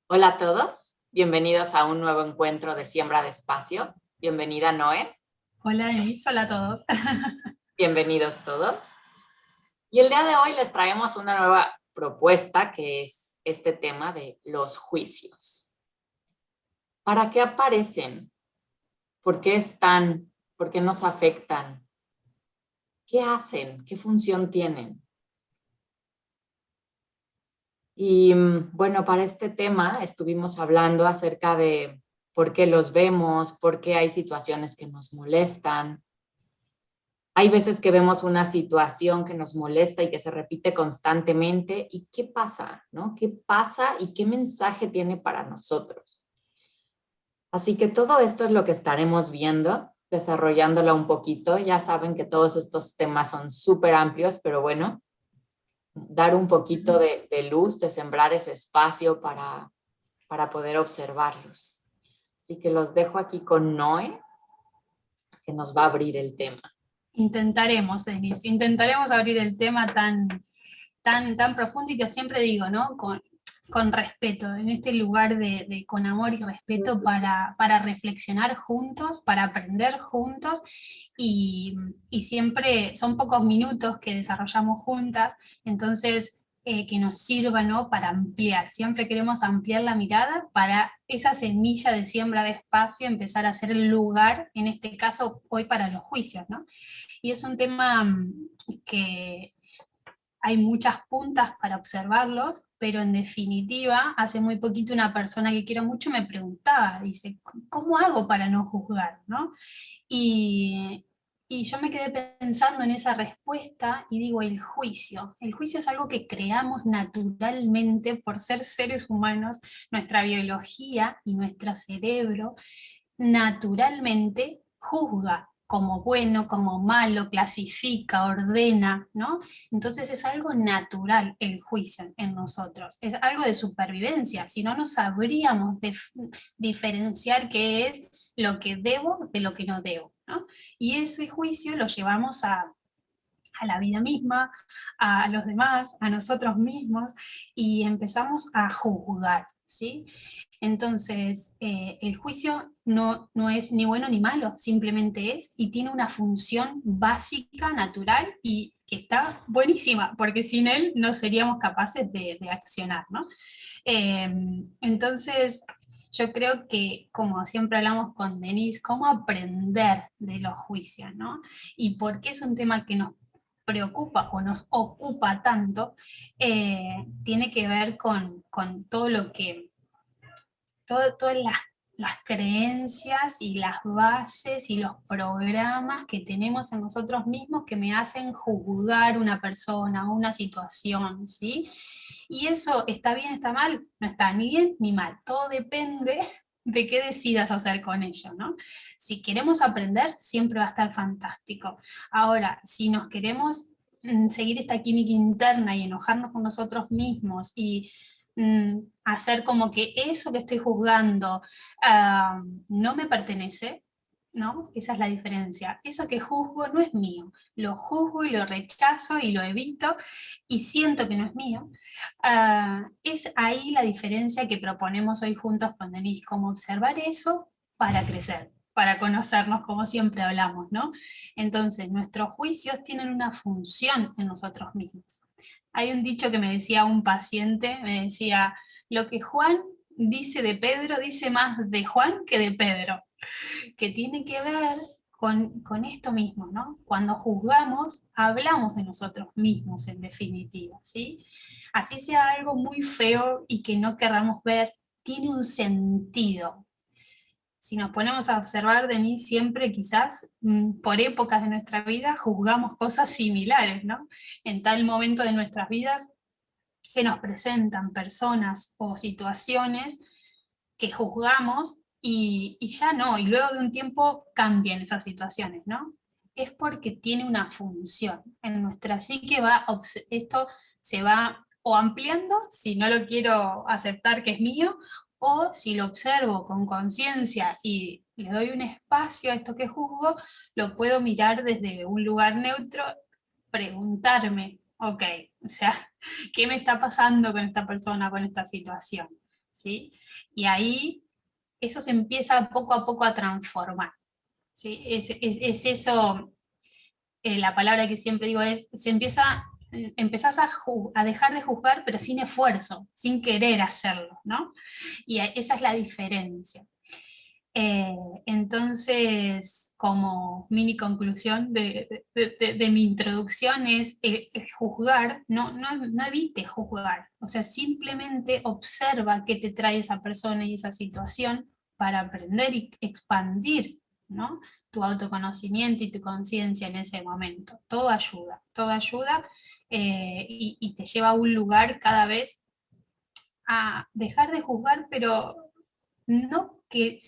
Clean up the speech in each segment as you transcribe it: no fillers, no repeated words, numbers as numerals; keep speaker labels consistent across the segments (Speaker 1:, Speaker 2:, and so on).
Speaker 1: Hola a todos, bienvenidos a un nuevo encuentro de Siembra de Espacio. Bienvenida Noé,
Speaker 2: Hola Denise, hola a todos.
Speaker 1: bienvenidos todos. Y el día de hoy les traemos una nueva propuesta que es este tema de los juicios. ¿Para qué aparecen? ¿Por qué están? ¿Por qué nos afectan? ¿Qué hacen? ¿Qué función tienen? Y bueno, para este tema estuvimos hablando acerca de por qué los vemos, por qué hay situaciones que nos molestan. Hay veces que vemos una situación que nos molesta y que se repite constantemente. ¿Y qué pasa? ¿No? ¿Qué pasa y qué mensaje tiene para nosotros? Así que todo esto es lo que estaremos viendo, desarrollándolo un poquito. Ya saben que todos estos temas son súper amplios, pero bueno, dar un poquito de luz, de sembrar ese espacio para poder observarlos. Así que los dejo aquí con Noé, que nos va a abrir el tema.
Speaker 2: Intentaremos, Denise, intentaremos abrir el tema tan profundo y que siempre digo, ¿no? Con respeto, en este lugar con amor y respeto para reflexionar juntos, para aprender juntos y, y siempre son pocos minutos que desarrollamos juntas, entonces que nos sirva, ¿no? Para ampliar. Siempre queremos ampliar la mirada para esa semilla de siembra de espacio, empezar a hacer el lugar, en este caso hoy para los juicios, ¿no? Y es un tema que hay muchas puntas para observarlos, pero en definitiva, hace muy poquito una persona que quiero mucho me preguntaba, dice, ¿cómo hago para no juzgar? ¿No? Y, y yo me quedé pensando en esa respuesta y digo, el juicio. El juicio es algo que creamos naturalmente por ser seres humanos, nuestra biología y nuestro cerebro naturalmente juzga como bueno, como malo, clasifica, ordena, ¿no? Entonces es algo natural el juicio en nosotros, es algo de supervivencia, si no, no sabríamos diferenciar qué es lo que debo de lo que no debo, ¿no? Y ese juicio lo llevamos a la vida misma, a los demás, a nosotros mismos, y empezamos a juzgar, ¿sí? Entonces, el juicio no es ni bueno ni malo, simplemente es y tiene una función básica, natural y que está buenísima, porque sin él no seríamos capaces de accionar, ¿no? Eh, entonces, yo creo que, como siempre hablamos con Denise, cómo aprender de los juicios, ¿no? Y por qué es un tema que nos preocupa o nos ocupa tanto, tiene que ver con todo lo que todas las creencias y las bases y los programas que tenemos en nosotros mismos que me hacen juzgar una persona o una situación, ¿sí? Y eso está bien, está mal, no está ni bien ni mal, todo depende de qué decidas hacer con ello, ¿no? Si queremos aprender, siempre va a estar fantástico. Ahora, si nos queremos seguir esta química interna y enojarnos con nosotros mismos y hacer como que eso que estoy juzgando no me pertenece, ¿no? Esa es la diferencia. Eso que juzgo no es mío. Lo juzgo y lo rechazo y lo evito y siento que no es mío. Es ahí la diferencia que proponemos hoy juntos con Denise, cómo observar eso para crecer, para conocernos, como siempre hablamos, ¿no? Entonces, nuestros juicios tienen una función en nosotros mismos. Hay un dicho que me decía un paciente, me decía, lo que Juan dice de Pedro dice más de Juan que de Pedro, que tiene que ver con esto mismo, ¿no? Cuando juzgamos, hablamos de nosotros mismos en definitiva, ¿sí? Así sea algo muy feo y que no querramos ver, tiene un sentido, si nos ponemos a observar, Denise, siempre quizás por épocas de nuestra vida juzgamos cosas similares, ¿no? En tal momento de nuestras vidas se nos presentan personas o situaciones que juzgamos y ya no, y luego de un tiempo cambian esas situaciones, ¿no? Es porque tiene una función. En nuestra psique esto se va o ampliando, si no lo quiero aceptar que es mío, o si lo observo con conciencia y le doy un espacio a esto que juzgo, lo puedo mirar desde un lugar neutro, preguntarme, ok, o sea, ¿qué me está pasando con esta persona, con esta situación? ¿sí? Y ahí eso se empieza poco a poco a transformar, ¿sí? Es eso, la palabra que siempre digo es, empezás a dejar de juzgar, pero sin esfuerzo, sin querer hacerlo, ¿no? Y esa es la diferencia. Eh, entonces, como mini conclusión de mi introducción es el juzgar, no evites juzgar, o sea, simplemente observa qué te trae esa persona y esa situación para aprender y expandir, ¿no? Tu autoconocimiento y tu conciencia en ese momento. Todo ayuda y te lleva a un lugar cada vez a dejar de juzgar, pero no que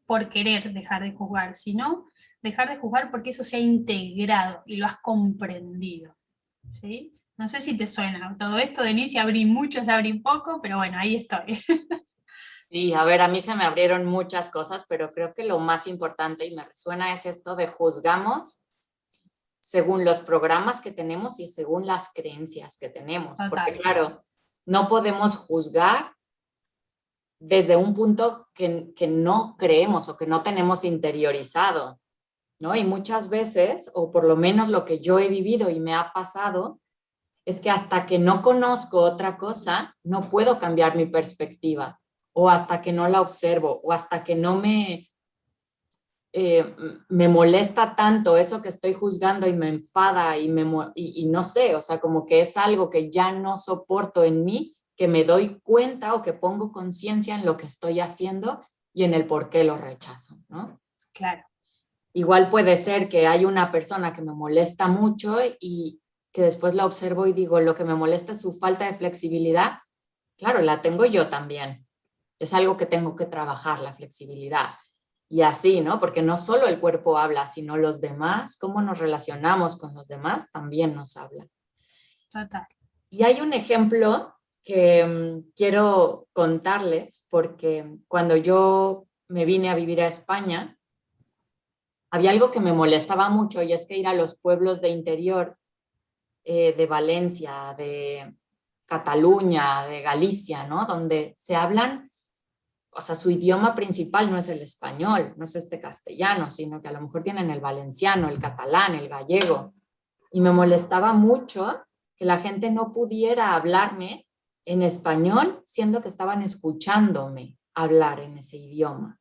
Speaker 2: por querer dejar de juzgar, sino dejar de juzgar porque eso se ha integrado y lo has comprendido. ¿Sí? No sé si te suena todo esto, Denise, abrí mucho, se abrí poco, pero bueno, ahí estoy.
Speaker 1: Sí, a ver, a mí se me abrieron muchas cosas, pero creo que lo más importante y me resuena es esto de juzgamos según los programas que tenemos y según las creencias que tenemos. Porque
Speaker 2: Total.
Speaker 1: claro, no podemos juzgar desde un punto que no creemos o que no tenemos interiorizado, ¿no? Y muchas veces, o por lo menos lo que yo he vivido y me ha pasado, es que hasta que no conozco otra cosa, no puedo cambiar mi perspectiva, o hasta que no la observo, o hasta que no me molesta tanto eso que estoy juzgando y me enfada y no sé, o sea, como que es algo que ya no soporto en mí, que me doy cuenta o que pongo conciencia en lo que estoy haciendo y en el por qué lo rechazo, ¿no?
Speaker 2: Claro.
Speaker 1: Igual puede ser que hay una persona que me molesta mucho y que después la observo y digo, lo que me molesta es su falta de flexibilidad. Claro, la tengo yo también. Es algo que tengo que trabajar, la flexibilidad. Y así, ¿no? Porque no solo el cuerpo habla, sino los demás, cómo nos relacionamos con los demás, también nos habla.
Speaker 2: Total.
Speaker 1: Y hay un ejemplo que quiero contarles, porque cuando yo me vine a vivir a España, había algo que me molestaba mucho y es que ir a los pueblos de interior de Valencia, de Cataluña, de Galicia, ¿no? Donde se hablan, o sea, su idioma principal no es el español, no es este castellano, sino que a lo mejor tienen el valenciano, el catalán, el gallego. Y me molestaba mucho que la gente no pudiera hablarme en español, siendo que estaban escuchándome hablar en ese idioma.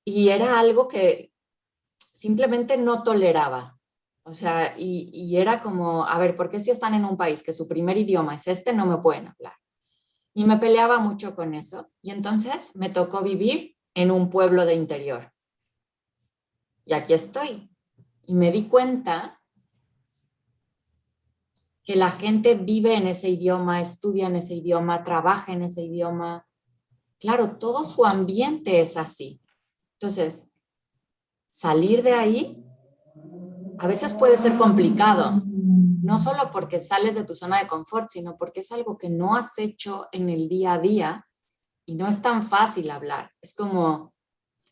Speaker 1: Y era algo que simplemente no toleraba. O sea, y era como, a ver, ¿por qué si están en un país que su primer idioma es este, no me pueden hablar? Y me peleaba mucho con eso. Y entonces me tocó vivir en un pueblo de interior. Y aquí estoy. Y me di cuenta que la gente vive en ese idioma, estudia en ese idioma, trabaja en ese idioma. Claro, todo su ambiente es así. Entonces, salir de ahí a veces puede ser complicado, no solo porque sales de tu zona de confort, sino porque es algo que no has hecho en el día a día y no es tan fácil hablar. Es como,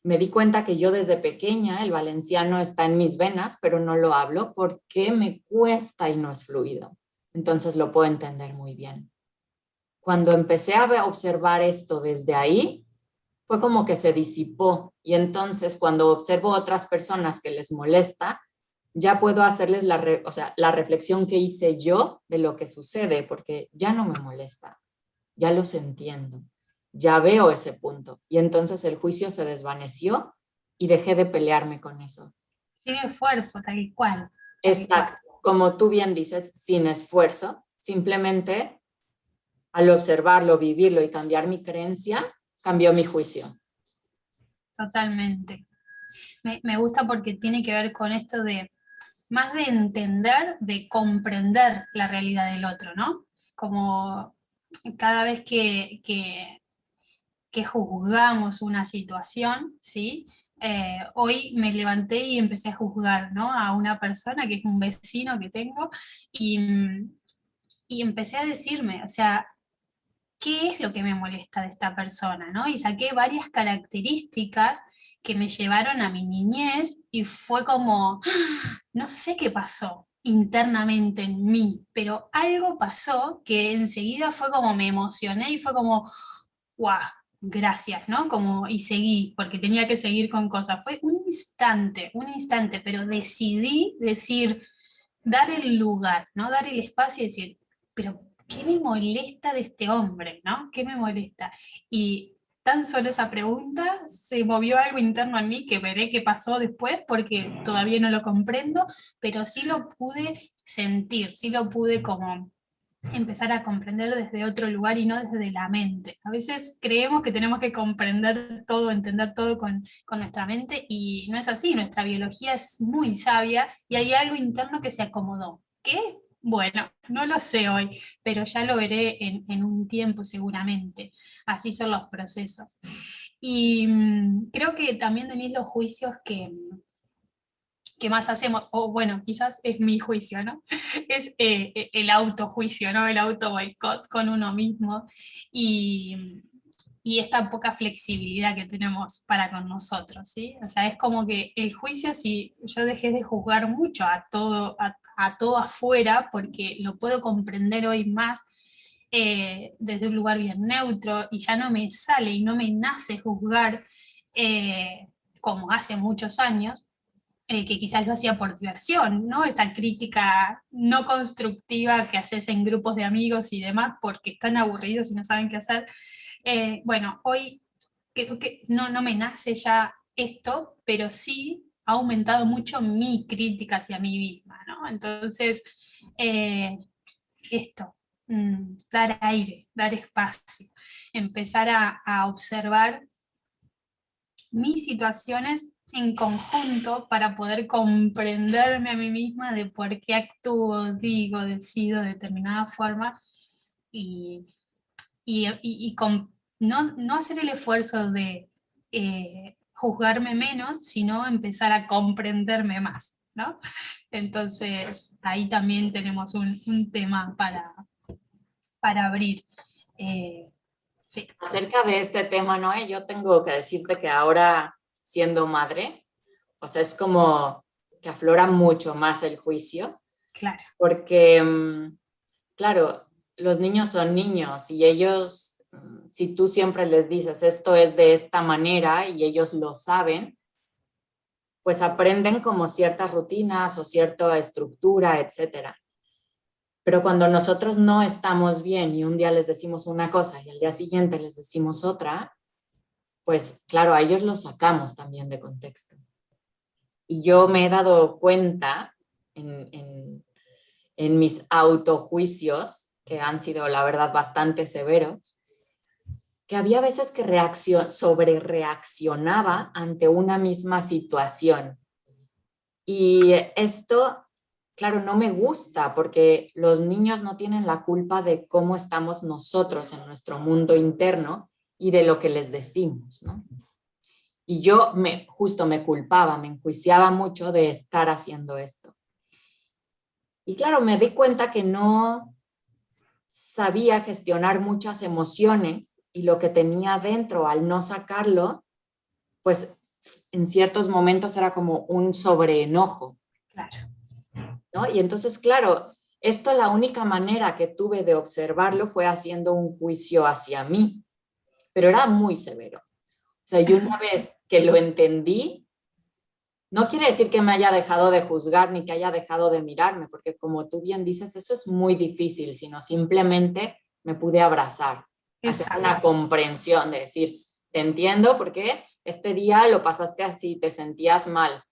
Speaker 1: me di cuenta que yo desde pequeña, el valenciano está en mis venas, pero no lo hablo porque me cuesta y no es fluido. Entonces lo puedo entender muy bien. Cuando empecé a observar esto desde ahí, fue como que se disipó y entonces cuando observo a otras personas que les molesta, ya puedo hacerles o sea, la reflexión que hice yo de lo que sucede, porque ya no me molesta, ya los entiendo, ya veo ese punto. Y entonces el juicio se desvaneció y dejé de pelearme con eso.
Speaker 2: Sin esfuerzo, tal cual. Tal cual.
Speaker 1: Exacto, como tú bien dices, sin esfuerzo, simplemente al observarlo, vivirlo y cambiar mi creencia, cambió mi juicio.
Speaker 2: Totalmente. Me gusta porque tiene que ver con esto de, más de entender, de comprender la realidad del otro, ¿no? Como cada vez que juzgamos una situación, ¿sí? Hoy me levanté y empecé a juzgar, ¿no? A una persona que es un vecino que tengo y, y empecé a decirme, o sea, ¿qué es lo que me molesta de esta persona? ¿No? Y saqué varias características que me llevaron a mi niñez y fue como, ¡ah! No sé qué pasó internamente en mí, pero algo pasó que enseguida fue como me emocioné y fue como, ¡guau! Gracias, ¿no? Como, y seguí, porque tenía que seguir con cosas. Fue un instante, pero decidí decir, dar el lugar, ¿no? Dar el espacio y decir, pero ¿qué me molesta de este hombre, ¿no? ¿Qué me molesta? Y tan solo esa pregunta se movió algo interno en mí que veré qué pasó después porque todavía no lo comprendo, pero sí lo pude sentir, sí lo pude como empezar a comprender desde otro lugar y no desde la mente. A veces creemos que tenemos que comprender todo, entender todo con nuestra mente y no es así, nuestra biología es muy sabia y hay algo interno que se acomodó. ¿Qué? Bueno, no lo sé hoy, pero ya lo veré en un tiempo seguramente. Así son los procesos. Y creo que también tenéis los juicios que más hacemos, o bueno, quizás es mi juicio, ¿no? Es el autojuicio, ¿no? El auto boicot con uno mismo y esta poca flexibilidad que tenemos para con nosotros, ¿sí? O sea, es como que el juicio, si yo dejé de juzgar mucho a todo afuera, porque lo puedo comprender hoy más desde un lugar bien neutro y ya no me sale y no me nace juzgar como hace muchos años, que quizás lo hacía por diversión, ¿no? Esta crítica no constructiva que haces en grupos de amigos y demás porque están aburridos y no saben qué hacer. Bueno, hoy creo que no me nace ya esto, pero sí ha aumentado mucho mi crítica hacia mí misma, ¿no? Entonces, eh, esto, dar aire, dar espacio, empezar a observar mis situaciones en conjunto para poder comprenderme a mí misma de por qué actúo, digo, decido de determinada forma y, no hacer el esfuerzo de juzgarme menos, sino empezar a comprenderme más, ¿no? Entonces, ahí también tenemos un tema para abrir. Eh, sí,
Speaker 1: Acerca de este tema, Noé, yo tengo que decirte que ahora, siendo madre, o sea, es como que aflora mucho más el juicio,
Speaker 2: claro,
Speaker 1: porque, claro, los niños son niños y ellos, si tú siempre les dices esto es de esta manera y ellos lo saben, pues aprenden como ciertas rutinas o cierta estructura, etcétera. Pero cuando nosotros no estamos bien y un día les decimos una cosa y al día siguiente les decimos otra, pues claro, a ellos los sacamos también de contexto. Y yo me he dado cuenta en mis autojuicios, que han sido, la verdad, bastante severos, que había veces que sobre reaccionaba ante una misma situación. Y esto, claro, no me gusta porque los niños no tienen la culpa de cómo estamos nosotros en nuestro mundo interno y de lo que les decimos, ¿no? Y yo justo me culpaba, me enjuiciaba mucho de estar haciendo esto. Y claro, me di cuenta que no sabía gestionar muchas emociones y lo que tenía dentro al no sacarlo, pues en ciertos momentos era como un sobreenojo,
Speaker 2: claro.
Speaker 1: ¿no? Y entonces, claro, esto la única manera que tuve de observarlo fue haciendo un juicio hacia mí, pero era muy severo. O sea, y una vez que lo entendí, no quiere decir que me haya dejado de juzgar ni que haya dejado de mirarme, porque como tú bien dices, eso es muy difícil, sino simplemente me pude abrazar, hacer una
Speaker 2: Exacto.
Speaker 1: comprensión de decir, te entiendo porque este día lo pasaste así, te sentías mal.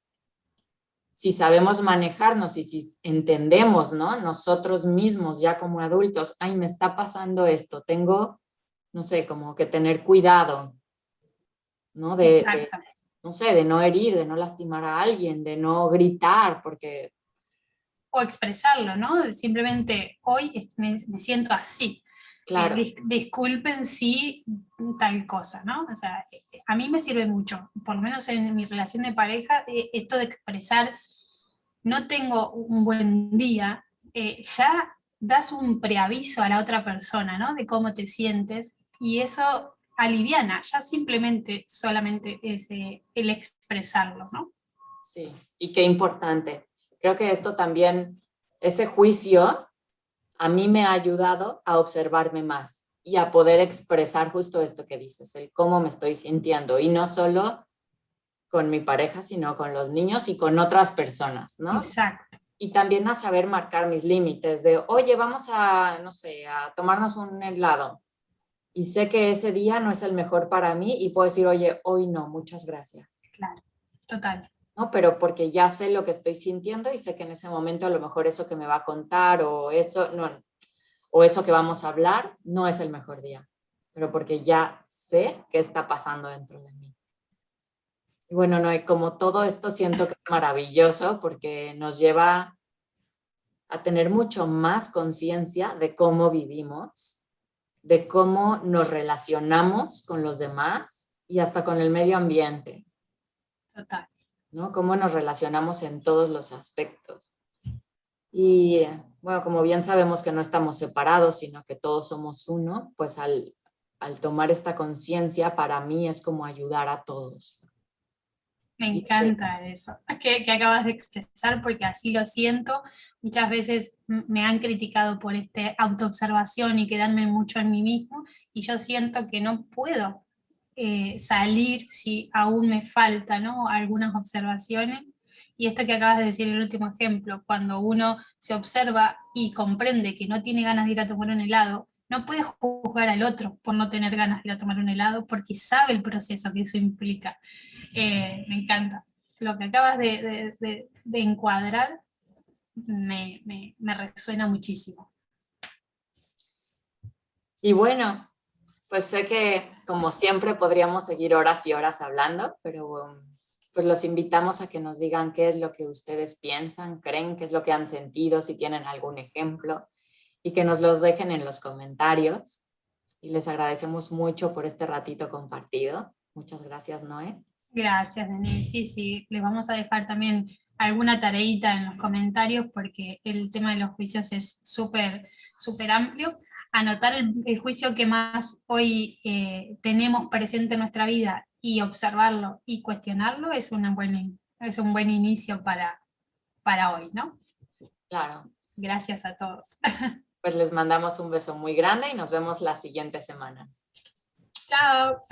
Speaker 1: Si sabemos manejarnos y si entendemos, ¿no? Nosotros mismos ya como adultos, ay, me está pasando esto, tengo, no sé, como que tener cuidado, ¿no?
Speaker 2: Exacto.
Speaker 1: No sé, de no herir, de no lastimar a alguien, de no gritar, porque,
Speaker 2: O expresarlo, ¿no? Simplemente hoy me siento así.
Speaker 1: claro,
Speaker 2: Disculpen si tal cosa, ¿no? O sea, a mí me sirve mucho, por lo menos en mi relación de pareja, esto de expresar, no tengo un buen día, ya das un preaviso a la otra persona, ¿no? De cómo te sientes y eso aliviana, ya simplemente solamente es el expresarlo, ¿no?
Speaker 1: sí, y qué importante. Creo que esto también, ese juicio, a mí me ha ayudado a observarme más y a poder expresar justo esto que dices, el cómo me estoy sintiendo, y no solo con mi pareja, sino con los niños y con otras personas, ¿no?
Speaker 2: Exacto.
Speaker 1: Y también a saber marcar mis límites de, oye, vamos a, no sé, a tomarnos un helado. Y sé que ese día no es el mejor para mí y puedo decir, oye, hoy no, muchas gracias.
Speaker 2: Claro, total.
Speaker 1: ¿No? Pero porque ya sé lo que estoy sintiendo y sé que en ese momento a lo mejor eso que me va a contar o eso, no, o eso que vamos a hablar no es el mejor día, pero porque ya sé qué está pasando dentro de mí. Y bueno, no, y como todo esto siento que es maravilloso porque nos lleva a tener mucho más conciencia de cómo vivimos, de cómo nos relacionamos con los demás y hasta con el medio ambiente,
Speaker 2: Total.
Speaker 1: ¿no? Cómo nos relacionamos en todos los aspectos. Y bueno, como bien sabemos que no estamos separados, sino que todos somos uno, pues al tomar esta conciencia, para mí es como ayudar a todos.
Speaker 2: Me
Speaker 1: Y,
Speaker 2: encanta eso que acabas de expresar, porque así lo siento. Muchas veces me han criticado por esta autoobservación y quedarme mucho en mí mismo, y yo siento que no puedo salir si aún me falta, ¿no? Algunas observaciones. Y esto que acabas de decir, el último ejemplo, cuando uno se observa y comprende que no tiene ganas de ir a tomar un helado, no puede juzgar al otro por no tener ganas de ir a tomar un helado, porque sabe el proceso que eso implica. Me encanta. Lo que acabas de encuadrar me resuena muchísimo.
Speaker 1: y bueno, pues sé que como siempre podríamos seguir horas y horas hablando, pero pues los invitamos a que nos digan qué es lo que ustedes piensan, creen, qué es lo que han sentido, si tienen algún ejemplo, y que nos los dejen en los comentarios. Y les agradecemos mucho por este ratito compartido. Muchas gracias, Noé.
Speaker 2: Gracias, Denise. Sí, sí, les vamos a dejar también alguna tareita en los comentarios, porque el tema de los juicios es súper, súper amplio. Anotar el juicio que más hoy tenemos presente en nuestra vida y observarlo y cuestionarlo es un buen inicio para hoy, ¿no?
Speaker 1: Claro,
Speaker 2: Gracias a todos.
Speaker 1: pues les mandamos un beso muy grande y nos vemos la siguiente semana.
Speaker 2: Chao.